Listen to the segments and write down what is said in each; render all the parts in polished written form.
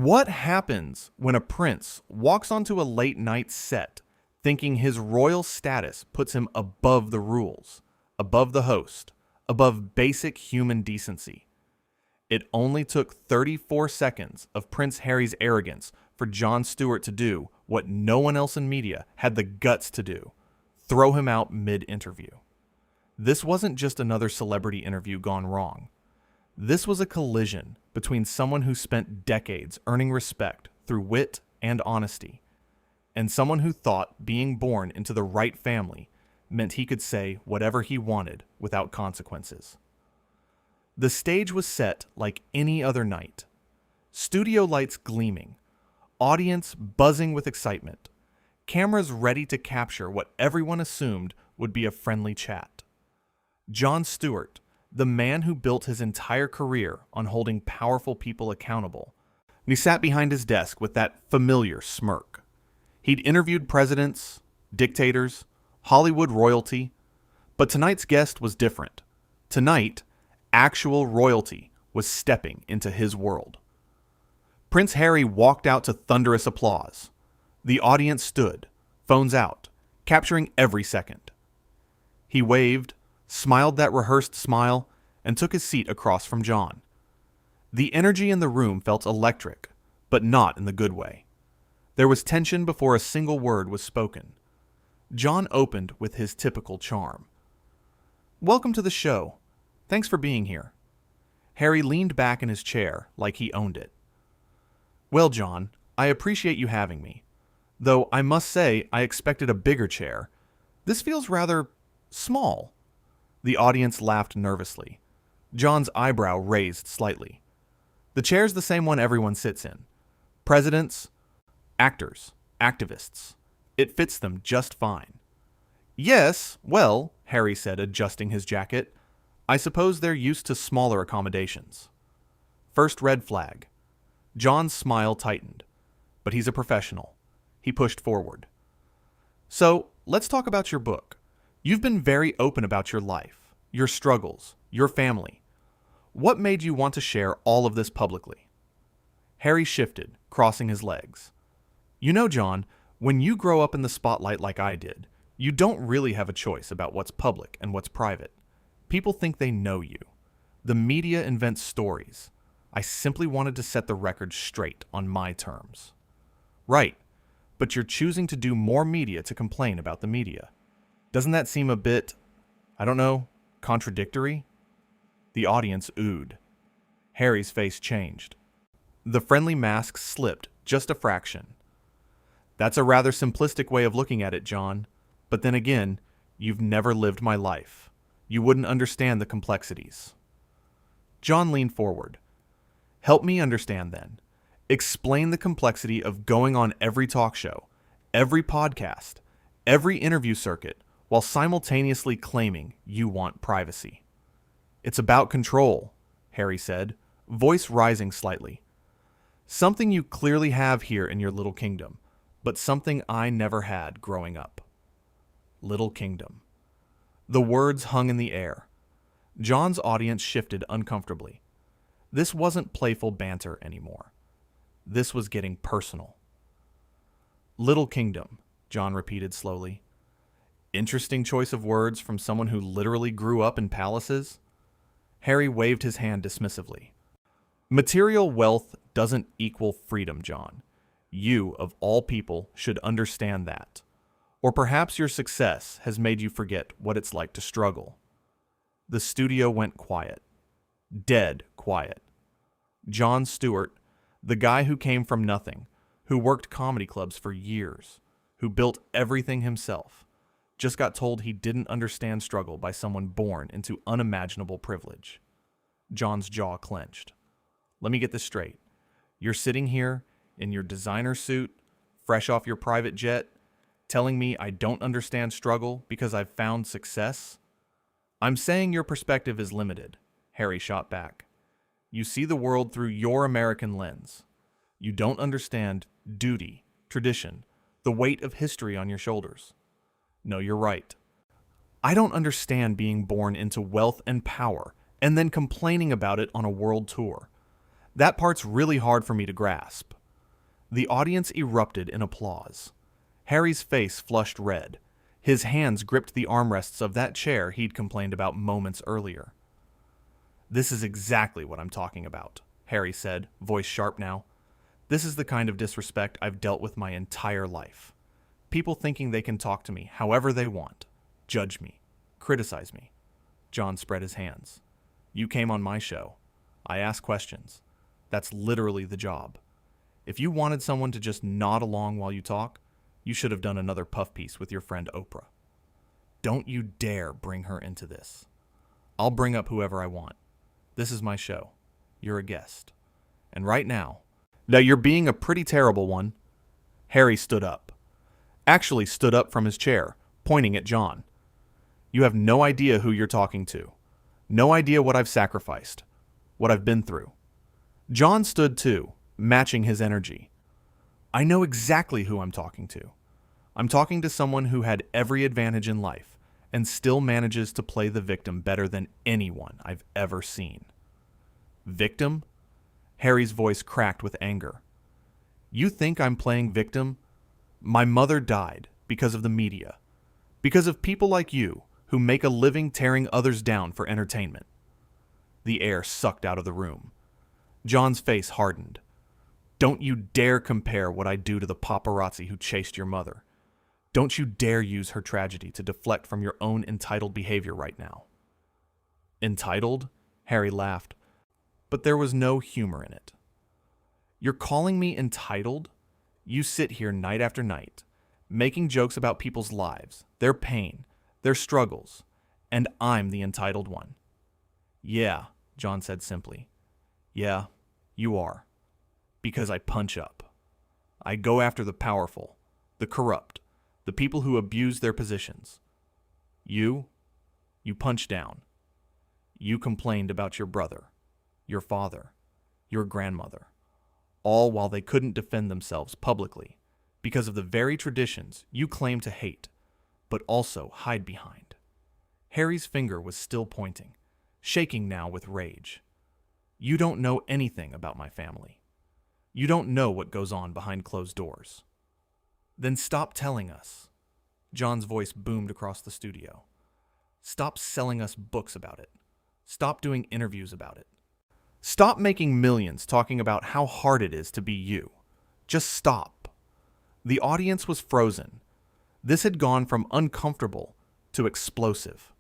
What happens when a prince walks onto a late-night set thinking his royal status puts him above the rules, above the host, above basic human decency? It only took 34 seconds of Prince Harry's arrogance for Jon Stewart to do what no one else in media had the guts to do: throw him out mid-interview. This wasn't just another celebrity interview gone wrong. This was a collision between someone who spent decades earning respect through wit and honesty, and someone who thought being born into the right family meant he could say whatever he wanted without consequences. The stage was set like any other night. Studio lights gleaming, audience buzzing with excitement, cameras ready to capture what everyone assumed would be a friendly chat. Jon Stewart, the man who built his entire career on holding powerful people accountable, and he sat behind his desk with that familiar smirk. He'd interviewed presidents, dictators, Hollywood royalty, but tonight's guest was different. Tonight, actual royalty was stepping into his world. Prince Harry walked out to thunderous applause. The audience stood, phones out, capturing every second. He waved, smiled that rehearsed smile, and took his seat across from Jon. The energy in the room felt electric, but not in the good way. There was tension before a single word was spoken. Jon opened with his typical charm. "Welcome to the show. Thanks for being here." Harry leaned back in his chair like he owned it. "Well, Jon, I appreciate you having me. Though I must say I expected a bigger chair. This feels rather small." The audience laughed nervously. Jon's eyebrow raised slightly. "The chair's the same one everyone sits in. Presidents, actors, activists. It fits them just fine." "Yes, well," Harry said, adjusting his jacket, "I suppose they're used to smaller accommodations." First red flag. Jon's smile tightened. But he's a professional. He pushed forward. "So, let's talk about your book. You've been very open about your life, your struggles, your family. What made you want to share all of this publicly?" Harry shifted, crossing his legs. "You know, Jon, when you grow up in the spotlight like I did, you don't really have a choice about what's public and what's private. People think they know you. The media invents stories. I simply wanted to set the record straight on my terms." "Right, but you're choosing to do more media to complain about the media. Doesn't that seem a bit, I don't know, contradictory?" The audience oohed. Harry's face changed. The friendly mask slipped just a fraction. "That's a rather simplistic way of looking at it, Jon. But then again, you've never lived my life. You wouldn't understand the complexities." Jon leaned forward. "Help me understand then. Explain the complexity of going on every talk show, every podcast, every interview circuit, while simultaneously claiming you want privacy." "It's about control," Harry said, voice rising slightly. "Something you clearly have here in your little kingdom, but something I never had growing up." Little kingdom. The words hung in the air. Jon's audience shifted uncomfortably. This wasn't playful banter anymore. This was getting personal. "Little kingdom," Jon repeated slowly. "Interesting choice of words from someone who literally grew up in palaces." Harry waved his hand dismissively. "Material wealth doesn't equal freedom, Jon. You, of all people, should understand that. Or perhaps your success has made you forget what it's like to struggle." The studio went quiet. Dead quiet. Jon Stewart, the guy who came from nothing, who worked comedy clubs for years, who built everything himself, just got told he didn't understand struggle by someone born into unimaginable privilege. Jon's jaw clenched. "Let me get this straight. You're sitting here in your designer suit, fresh off your private jet, telling me I don't understand struggle because I've found success?" "I'm saying your perspective is limited," Harry shot back. "You see the world through your American lens. You don't understand duty, tradition, the weight of history on your shoulders. No, you're right. I don't understand being born into wealth and power and then complaining about it on a world tour. That part's really hard for me to grasp. The audience erupted in applause. Harry's face flushed red. His hands gripped the armrests of that chair he'd complained about moments earlier. "This is exactly what I'm talking about," Harry said, voice sharp now. "This is the kind of disrespect I've dealt with my entire life. People thinking they can talk to me however they want, judge me, criticize me." Jon spread his hands. "You came on my show. I ask questions. That's literally the job. If you wanted someone to just nod along while you talk, you should have done another puff piece with your friend Oprah. Don't you dare bring her into this. I'll bring up whoever I want. This is my show. You're a guest. And right now, you're being a pretty terrible one." Harry stood up. Actually stood up from his chair, pointing at Jon. "You have no idea who you're talking to. No idea what I've sacrificed. What I've been through." Jon stood too, matching his energy. "I know exactly who I'm talking to. I'm talking to someone who had every advantage in life and still manages to play the victim better than anyone I've ever seen." "Victim?" Harry's voice cracked with anger. "You think I'm playing victim? My mother died because of the media, because of people like you who make a living tearing others down for entertainment." The air sucked out of the room. Jon's face hardened. "Don't you dare compare what I do to the paparazzi who chased your mother. Don't you dare use her tragedy to deflect from your own entitled behavior right now." "Entitled?" Harry laughed, but there was no humor in it. "You're calling me entitled? You sit here night after night, making jokes about people's lives, their pain, their struggles, and I'm the entitled one." "Yeah," Jon said simply. "Yeah, you are. Because I punch up. I go after the powerful, the corrupt, the people who abuse their positions. You punch down. You complained about your brother, your father, your grandmother, all while they couldn't defend themselves publicly because of the very traditions you claim to hate, but also hide behind." Harry's finger was still pointing, shaking now with rage. "You don't know anything about my family. You don't know what goes on behind closed doors." "Then stop telling us." Jon's voice boomed across the studio. "Stop selling us books about it. Stop doing interviews about it. Stop making millions talking about how hard it is to be you. Just stop." The audience was frozen. This had gone from uncomfortable to explosive.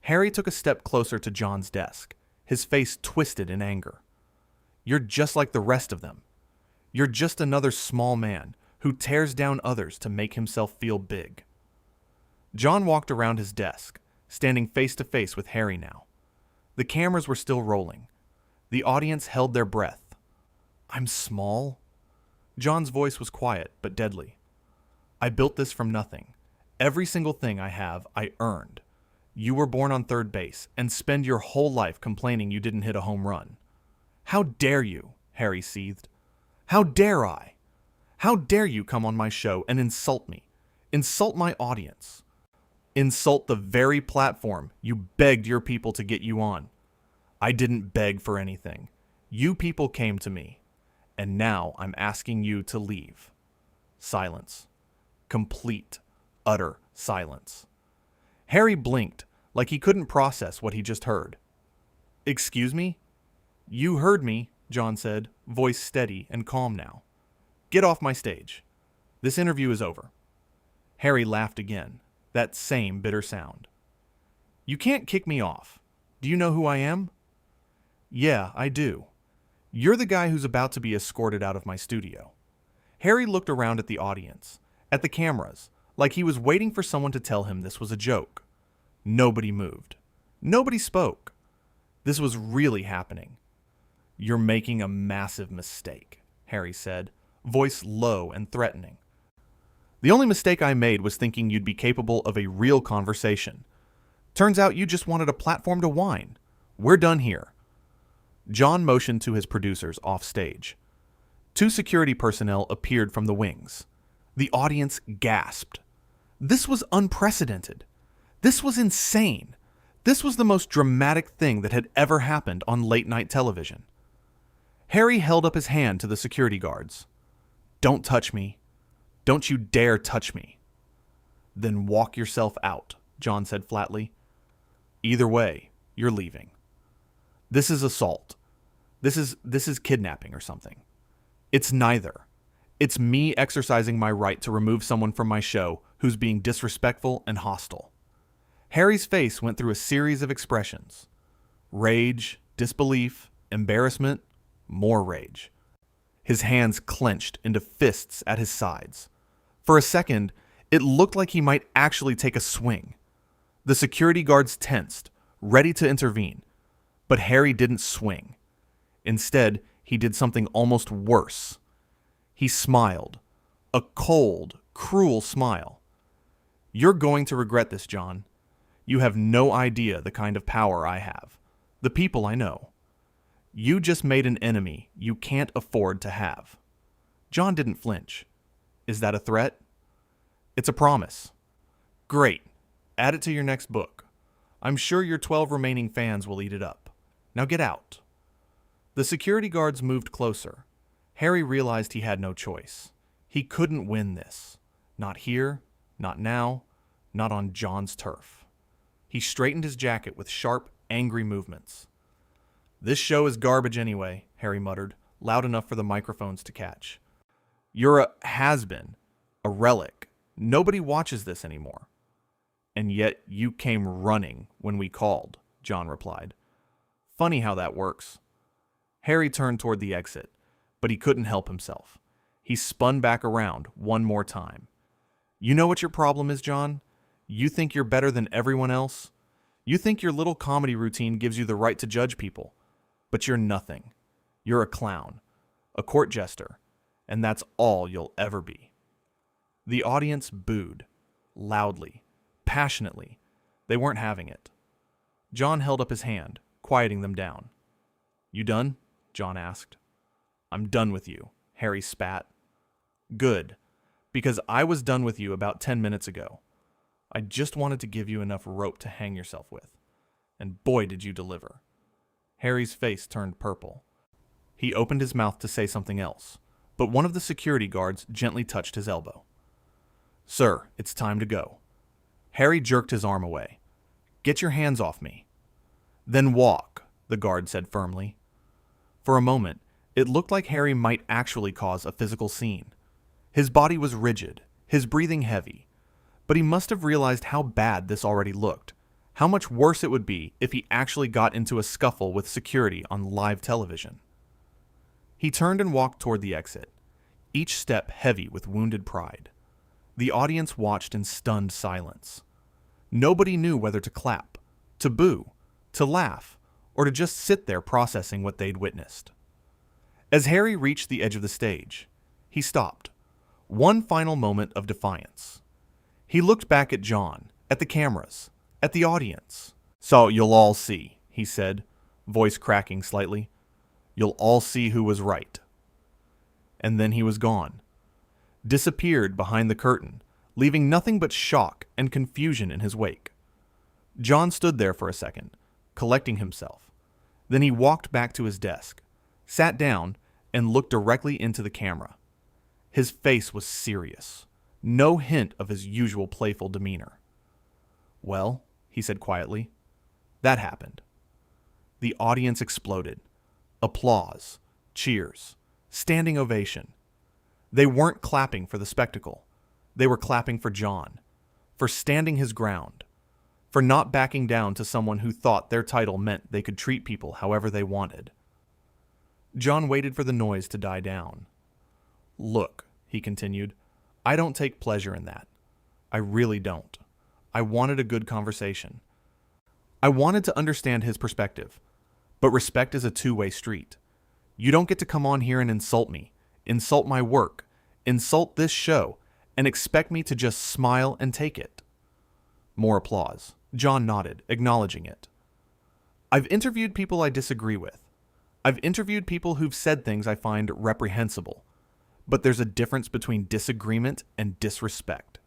Harry took a step closer to Jon's desk, his face twisted in anger. "You're just like the rest of them. You're just another small man who tears down others to make himself feel big." Jon walked around his desk, standing face to face with Harry now. The cameras were still rolling. The audience held their breath. "I'm small?" Jon's voice was quiet but deadly. "I built this from nothing. Every single thing I have, I earned. You were born on third base and spend your whole life complaining you didn't hit a home run. How dare you?" Harry seethed. "How dare I? How dare you come on my show and insult me? Insult my audience. Insult the very platform you begged your people to get you on. I didn't beg for anything. You people came to me. And now I'm asking you to leave." Silence. Complete, utter silence. Harry blinked, like he couldn't process what he just heard. "Excuse me?" "You heard me," Jon said, voice steady and calm now. "Get off my stage. This interview is over." Harry laughed again, that same bitter sound. "You can't kick me off. Do you know who I am?" "Yeah, I do. You're the guy who's about to be escorted out of my studio." Harry looked around at the audience, at the cameras, like he was waiting for someone to tell him this was a joke. Nobody moved. Nobody spoke. This was really happening. "You're making a massive mistake," Harry said, voice low and threatening. "The only mistake I made was thinking you'd be capable of a real conversation. Turns out you just wanted a platform to whine. We're done here." Jon motioned to his producers off stage. 2 security personnel appeared from the wings. The audience gasped. This was unprecedented. This was insane. This was the most dramatic thing that had ever happened on late-night television. Harry held up his hand to the security guards. "Don't touch me. Don't you dare touch me." "Then walk yourself out," Jon said flatly. "Either way, you're leaving. This is assault. This is kidnapping or something. It's neither. It's me exercising my right to remove someone from my show who's being disrespectful and hostile." Harry's face went through a series of expressions. Rage, disbelief, embarrassment, more rage. His hands clenched into fists at his sides. For a second, it looked like he might actually take a swing. The security guards tensed, ready to intervene. But Harry didn't swing. Instead, he did something almost worse. He smiled. A cold, cruel smile. "You're going to regret this, Jon. You have no idea the kind of power I have. The people I know. You just made an enemy you can't afford to have." Jon didn't flinch. "Is that a threat?" "It's a promise." "Great. Add it to your next book. I'm sure your 12 remaining fans will eat it up. Now get out." The security guards moved closer. Harry realized he had no choice. He couldn't win this. Not here, not now, not on Jon's turf. He straightened his jacket with sharp, angry movements. "This show is garbage anyway," Harry muttered, loud enough for the microphones to catch. "You're a has-been, a relic. Nobody watches this anymore." "And yet you came running when we called," Jon replied. "Funny how that works." Harry turned toward the exit, but he couldn't help himself. He spun back around one more time. "You know what your problem is, Jon? You think you're better than everyone else? You think your little comedy routine gives you the right to judge people. But you're nothing. You're a clown, a court jester, and that's all you'll ever be." The audience booed, loudly, passionately. They weren't having it. Jon held up his hand, quieting them down. "You done?" Jon asked. "I'm done with you," Harry spat. "Good, because I was done with you about 10 minutes ago. I just wanted to give you enough rope to hang yourself with. And boy did you deliver." Harry's face turned purple. He opened his mouth to say something else, but one of the security guards gently touched his elbow. "Sir, it's time to go." Harry jerked his arm away. "Get your hands off me." "Then walk," the guard said firmly. For a moment, it looked like Harry might actually cause a physical scene. His body was rigid, his breathing heavy, but he must have realized how bad this already looked, how much worse it would be if he actually got into a scuffle with security on live television. He turned and walked toward the exit, each step heavy with wounded pride. The audience watched in stunned silence. Nobody knew whether to clap, to boo, to laugh, or to just sit there processing what they'd witnessed. As Harry reached the edge of the stage, he stopped. One final moment of defiance. He looked back at Jon, at the cameras, at the audience. "So you'll all see," he said, voice cracking slightly. "You'll all see who was right." And then he was gone. Disappeared behind the curtain, leaving nothing but shock and confusion in his wake. Jon stood there for a second, collecting himself. Then he walked back to his desk, sat down, and looked directly into the camera. His face was serious, no hint of his usual playful demeanor. "Well," he said quietly, "that happened." The audience exploded. Applause, cheers, standing ovation. They weren't clapping for the spectacle. They were clapping for Jon, for standing his ground, for not backing down to someone who thought their title meant they could treat people however they wanted. Jon waited for the noise to die down. "Look," he continued, "I don't take pleasure in that. I really don't. I wanted a good conversation. I wanted to understand his perspective. But respect is a two-way street. You don't get to come on here and insult me, insult my work, insult this show, and expect me to just smile and take it." More applause. Jon nodded, acknowledging it. "I've interviewed people I disagree with. I've interviewed people who've said things I find reprehensible. But there's a difference between disagreement and disrespect.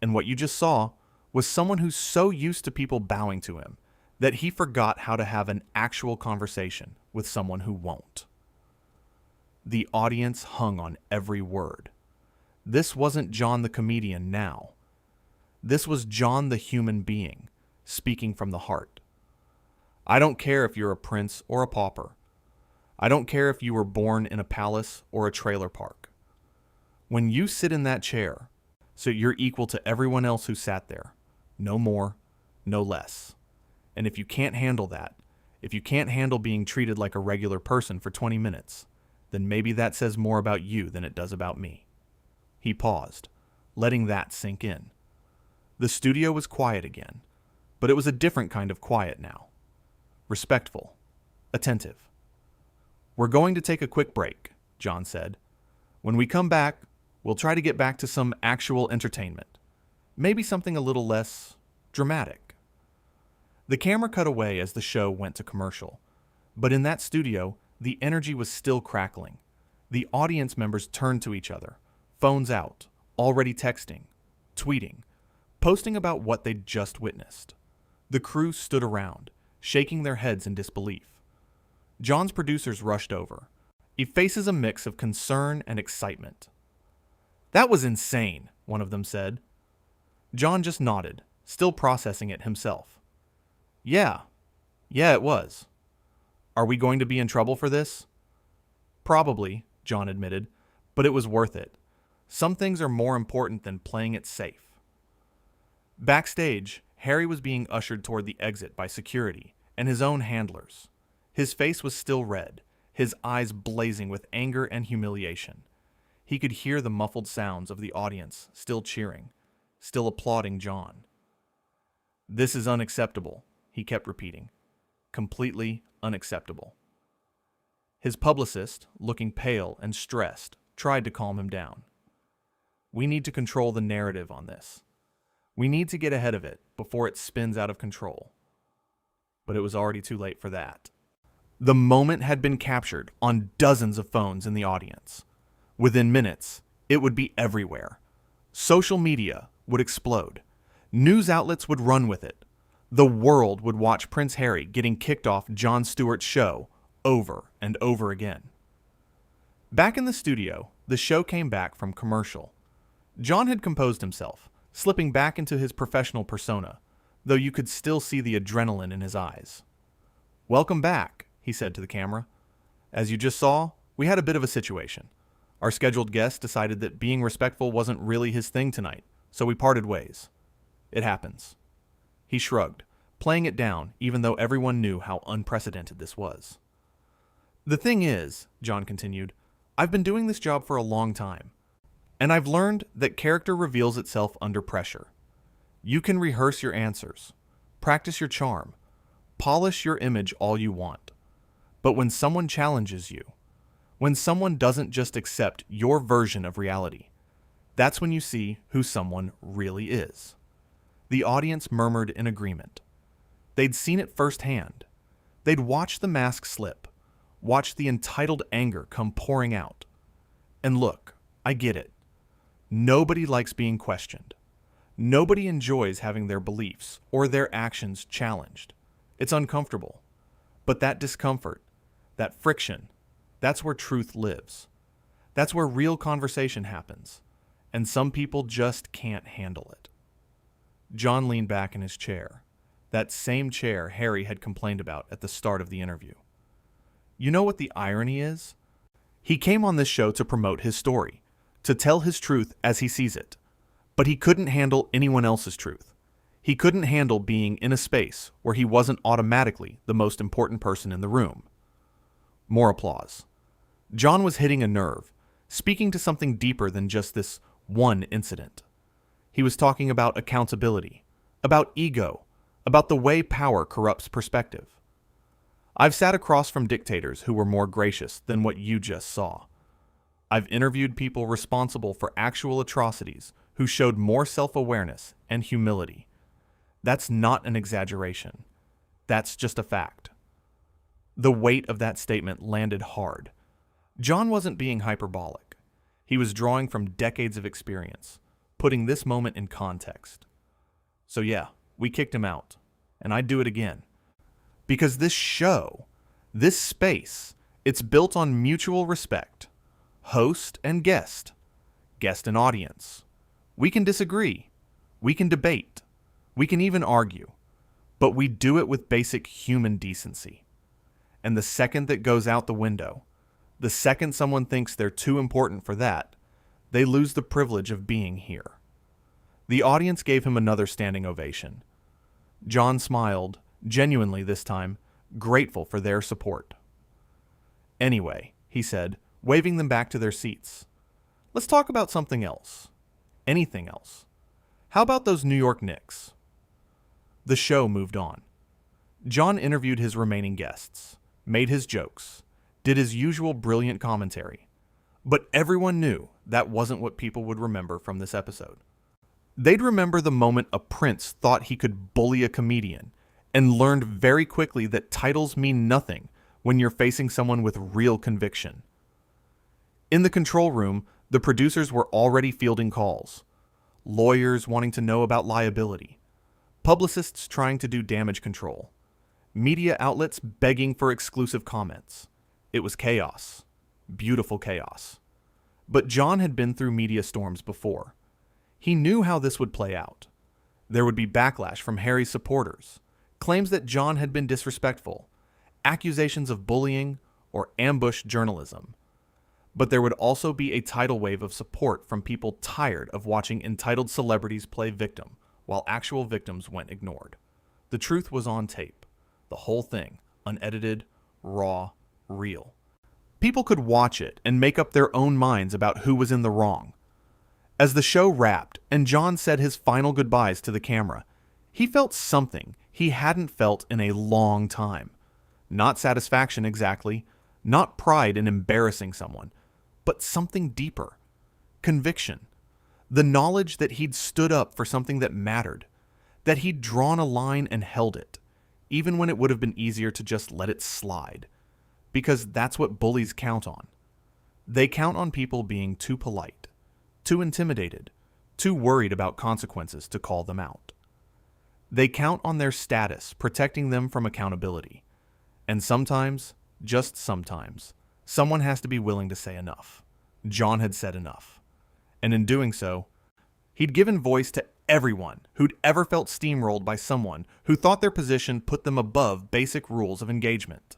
And what you just saw was someone who's so used to people bowing to him that he forgot how to have an actual conversation with someone who won't." The audience hung on every word. This wasn't Jon the comedian now. This was Jon the human being, speaking from the heart. I don't care if you're a prince or a pauper. I don't care if you were born in a palace or a trailer park. When you sit in that chair, so you're equal to everyone else who sat there. No more, no less. And if you can't handle that, if you can't handle being treated like a regular person for 20 minutes, then maybe that says more about you than it does about me. He paused, letting that sink in. The studio was quiet again, but it was a different kind of quiet now. Respectful, attentive. We're going to take a quick break, Jon said. When we come back, we'll try to get back to some actual entertainment. Maybe something a little less dramatic. The camera cut away as the show went to commercial. But in that studio, the energy was still crackling. The audience members turned to each other, phones out, already texting, tweeting, posting about what they'd just witnessed. The crew stood around, shaking their heads in disbelief. Jon's producers rushed over. He faces a mix of concern and excitement. "That was insane," one of them said. Jon just nodded, still processing it himself. Yeah, it was. Are we going to be in trouble for this? Probably, Jon admitted, but it was worth it. Some things are more important than playing it safe. Backstage, Harry was being ushered toward the exit by security and his own handlers. His face was still red, his eyes blazing with anger and humiliation. He could hear the muffled sounds of the audience still cheering, still applauding Jon. "This is unacceptable," he kept repeating. "Completely unacceptable." His publicist, looking pale and stressed, tried to calm him down. "We need to control the narrative on this. We need to get ahead of it before it spins out of control." But it was already too late for that. The moment had been captured on dozens of phones in the audience. Within minutes, it would be everywhere. Social media would explode. News outlets would run with it. The world would watch Prince Harry getting kicked off Jon Stewart's show over and over again. Back in the studio, the show came back from commercial. Jon had composed himself, slipping back into his professional persona, though you could still see the adrenaline in his eyes. "Welcome back," he said to the camera. "As you just saw, we had a bit of a situation. Our scheduled guest decided that being respectful wasn't really his thing tonight, so we parted ways. It happens." He shrugged, playing it down even though everyone knew how unprecedented this was. "The thing is," Jon continued, "I've been doing this job for a long time, and I've learned that character reveals itself under pressure. You can rehearse your answers, practice your charm, polish your image all you want. But when someone challenges you, when someone doesn't just accept your version of reality, that's when you see who someone really is." The audience murmured in agreement. They'd seen it firsthand. They'd watched the mask slip, watched the entitled anger come pouring out. And look, I get it. Nobody likes being questioned. Nobody enjoys having their beliefs or their actions challenged. It's uncomfortable. But that discomfort, that friction, that's where truth lives. That's where real conversation happens. And some people just can't handle it. Jon leaned back in his chair, that same chair Harry had complained about at the start of the interview. You know what the irony is? He came on this show to promote his story, to tell his truth as he sees it. But he couldn't handle anyone else's truth. He couldn't handle being in a space where he wasn't automatically the most important person in the room. More applause. Jon was hitting a nerve, speaking to something deeper than just this one incident. He was talking about accountability, about ego, about the way power corrupts perspective. I've sat across from dictators who were more gracious than what you just saw. I've interviewed people responsible for actual atrocities who showed more self-awareness and humility. That's not an exaggeration. That's just a fact. The weight of that statement landed hard. Jon wasn't being hyperbolic. He was drawing from decades of experience, putting this moment in context. So yeah, we kicked him out, and I'd do it again. Because this show, this space, it's built on mutual respect, host and guest, guest and audience. We can disagree. We can debate. We can even argue. But we do it with basic human decency. And the second that goes out the window, the second someone thinks they're too important for that, they lose the privilege of being here. The audience gave him another standing ovation. Jon smiled, genuinely this time, grateful for their support. Anyway, he said, waving them back to their seats. Let's talk about something else. Anything else. How about those New York Knicks? The show moved on. Jon interviewed his remaining guests, made his jokes, did his usual brilliant commentary. But everyone knew that wasn't what people would remember from this episode. They'd remember the moment a prince thought he could bully a comedian and learned very quickly that titles mean nothing when you're facing someone with real conviction. In the control room, the producers were already fielding calls. Lawyers wanting to know about liability. Publicists trying to do damage control. Media outlets begging for exclusive comments. It was chaos. Beautiful chaos. But Jon had been through media storms before. He knew how this would play out. There would be backlash from Harry's supporters, claims that Jon had been disrespectful, accusations of bullying or ambush journalism. But there would also be a tidal wave of support from people tired of watching entitled celebrities play victim while actual victims went ignored. The truth was on tape. The whole thing, unedited, raw, real. People could watch it and make up their own minds about who was in the wrong. As the show wrapped and Jon said his final goodbyes to the camera, he felt something he hadn't felt in a long time. Not satisfaction exactly, not pride in embarrassing someone, but something deeper. Conviction. The knowledge that he'd stood up for something that mattered, that he'd drawn a line and held it, even when it would have been easier to just let it slide. Because that's what bullies count on. They count on people being too polite, too intimidated, too worried about consequences to call them out. They count on their status protecting them from accountability. And sometimes, just sometimes, someone has to be willing to say enough. Jon had said enough. And in doing so, he'd given voice to everyone who'd ever felt steamrolled by someone who thought their position put them above basic rules of engagement.